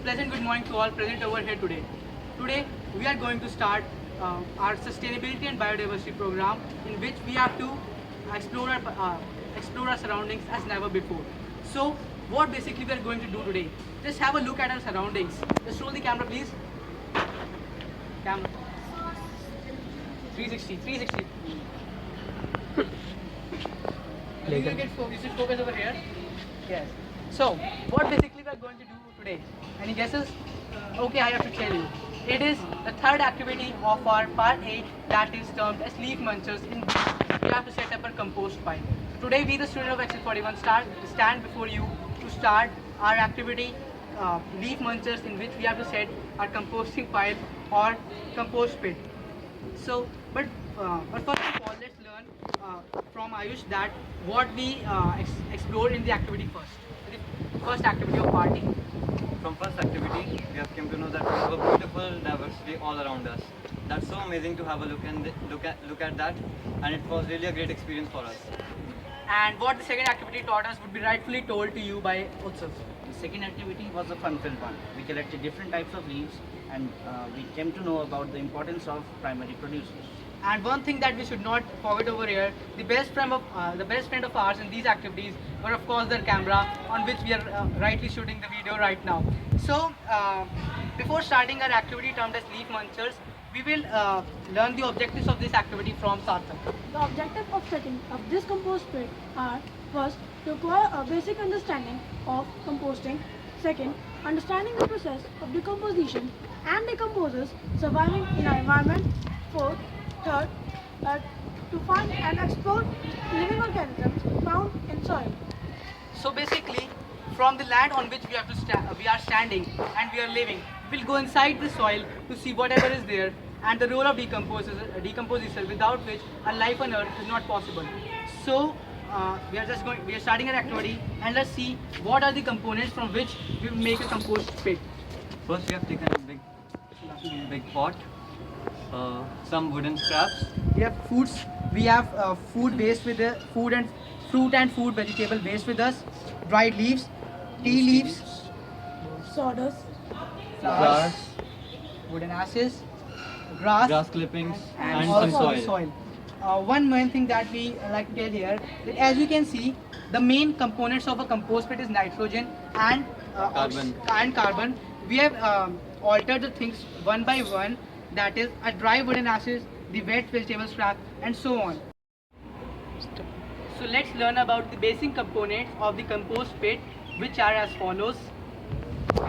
pleasant good morning to all present over here today. Today we are going to start our sustainability and biodiversity program, in which we have to explore our surroundings as never before. So what basically we are going to do today? Just have a look at our surroundings. Just roll the camera, please. Camera. 360. 360. You should focus over here. Yes. So, what basically we are going to do today? Any guesses? Okay, I have to tell you. It is the third activity of our part 8, that is termed as leaf munchers, in which we have to set up a compost pile. Today we, the student of Excel 41, stand before you to start our activity leaf munchers, in which we have to set our composting pile or compost pit. So, but first of all, let's learn from Ayush that what we explored in the activity first. The first activity of party. From first activity, we have come to know that we have a beautiful diversity all around us. That's so amazing to have a look at that, and it was really a great experience for us. And what the second activity taught us would be rightfully told to you by Utsav. The second activity was a fun-filled one. We collected different types of leaves and we came to know about the importance of primary producers. And one thing that we should not forget over here, the best friend of ours in these activities were of course their camera, on which we are rightly shooting the video right now. So before starting our activity termed as leaf munchers, we will learn the objectives of this activity from Sarthak. The objective of setting up this compost pit are: first, to acquire a basic understanding of composting; second, understanding the process of decomposition and decomposers surviving in our environment; fourth, third, to find and explore living organisms found in soil. So basically, from the land on which we are standing and we are living, we'll go inside the soil to see whatever is there, and the role of decomposer, without which a life on earth is not possible. So we are starting an activity, and let's see what are the components from which we will make a compost pit. First, we have taken a big pot, some wooden scraps. We have foods. We have food waste with the fruit and food vegetable waste with us, dried leaves, tea leaves, Sawdust, flowers, wooden ashes, grass clippings, and and also some soil. soil. One main thing that we like to tell here, that as you can see, the main components of a compost pit is nitrogen and carbon. We have altered the things one by one, that is a dry wooden ashes, the wet vegetable scrap, and so on. So let's learn about the basic components of the compost pit, which are as follows.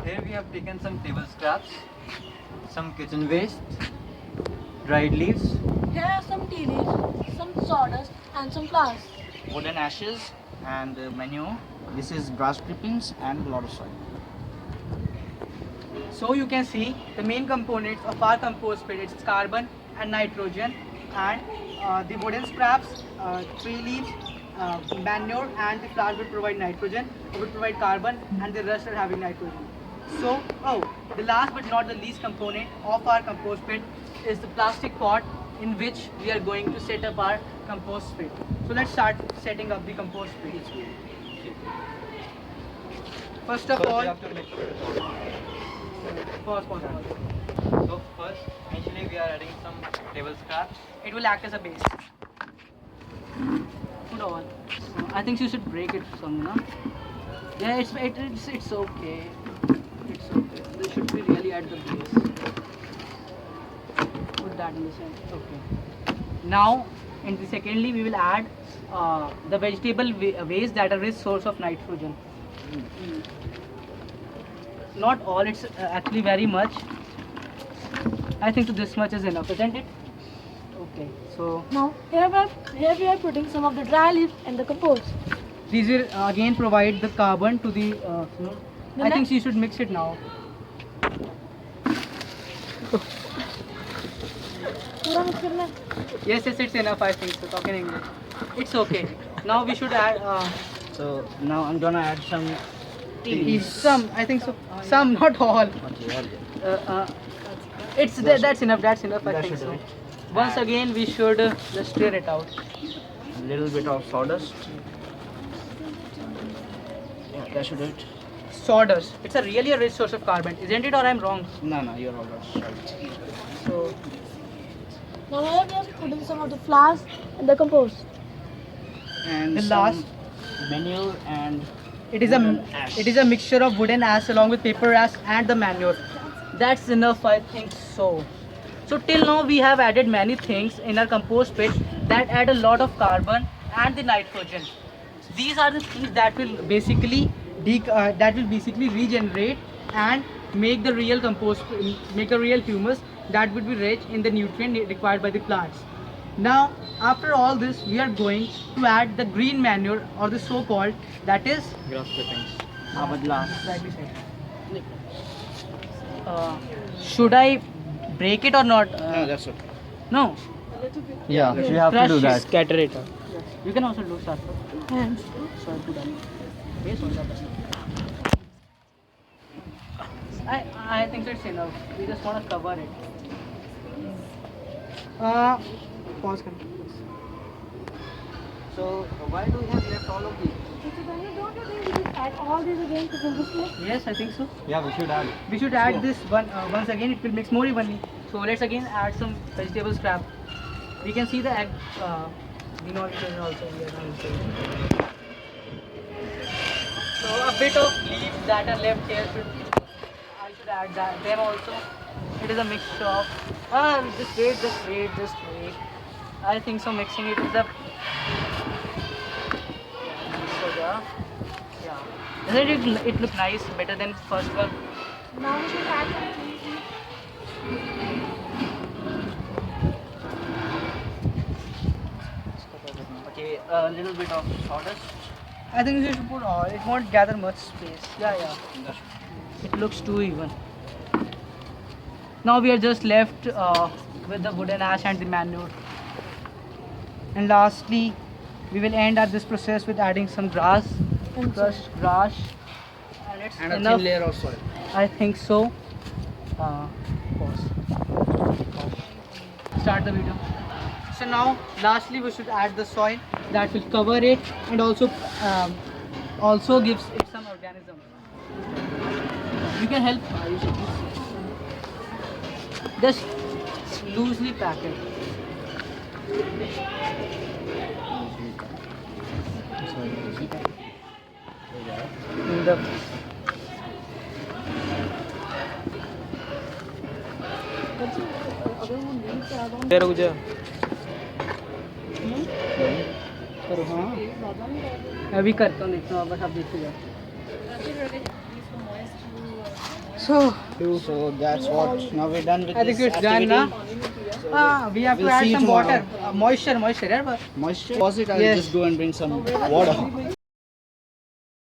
Here we have taken some table scraps, some kitchen waste, dried leaves, here are some tea leaves, some sawdust and some flowers. Wooden ashes and manure. This is grass clippings and a lot of soil. So you can see the main components of our compost pit is carbon and nitrogen, and the wooden scraps, tree leaves, manure and the flowers will provide nitrogen, will provide carbon, and the rest are having nitrogen. So, the last but not the least component of our compost pit is the plastic pot, in which we are going to set up our compost pit. So let's start setting up the compost pit. First of we all, have to mix it all. pause. So first, initially we are adding some table scraps. It will act as a base. Put all. I think you should break it some, no? Yeah, it's okay. It's okay. They should be really at the base. Put that in the center. Okay. Now, secondly, we will add the vegetable waste, that are a source of nitrogen. Not all. It's actually very much. I think so this much is enough, isn't it? Okay. So Now, here we are putting some of the dry leaves in the compost. these will again provide the carbon to the. I think she should mix it now. पूरा mix करना है. Yes, it's enough. I think so. Talk in English. It's okay. Now we should add So now I'm gonna add some tea leaves. some. I think so. Some, not all. Okay, all right. That's enough. That's enough. I That think should so. do it. Once again, we should just stir it out. A little bit of sawdust. Yeah, that should do it. sawdust. It's a really a rich source of carbon, isn't it? Or I'm wrong? No, you're all right. So Now here we have put in some of the flowers in the compost. And The some last- manure and it is a wooden ash. mixture of wooden ash along with paper ash and the manure. That's enough, I think so. So till now we have added many things in our compost pit that add a lot of carbon and the nitrogen. These are the things that will basically regenerate and make the real compost, make a real humus that would be rich in the nutrient required by the plants. Now, after all this, we are going to add the green manure, or the so-called, that is Grass clippings. Abadlas. rightly said. Should I break it or not? No, that's okay. No. Yeah, we have to Crush do it. that. Scatter it. You can also do that. And So I put that. Based on that. I think it's enough. We just want to cover it. Pause. So why do we have left all of these? don't you think we should add all these again to the display? Yes, I think so. Yeah, we should add. We should add this one once again. It will mix more evenly. So let's again add some vegetable scrap. We can see the egg. Denomination also here. So a bit of leaves that are left here I should add them also. It is a mixture of just wait. I think so mixing it with the soda. Yeah. Doesn't it look nice? Better than first one. Now we should add some cheese. Okay, a little bit of sawdust. I think you should put all. It won't gather much space. Yeah. It looks too even. Now we are just left with the wooden ash and the manure. And lastly, we will end at this process with adding some grass, crushed grass, and it's And a enough. thin layer of soil. I think so. Pause. Start the video. So now, lastly, we should add the soil that will cover it and also gives it some organism. You can help. Just loosely pack it. In the करो हाँ अभी करता हूँ देखता हूँ बस आप देखते जाओ So that's what. Now we're done with I think this it's done activity. now. We have We'll to add see you some tomorrow. water, moisture, yeah, but Moisture. Pause it. I'll Yes. just go and bring some water.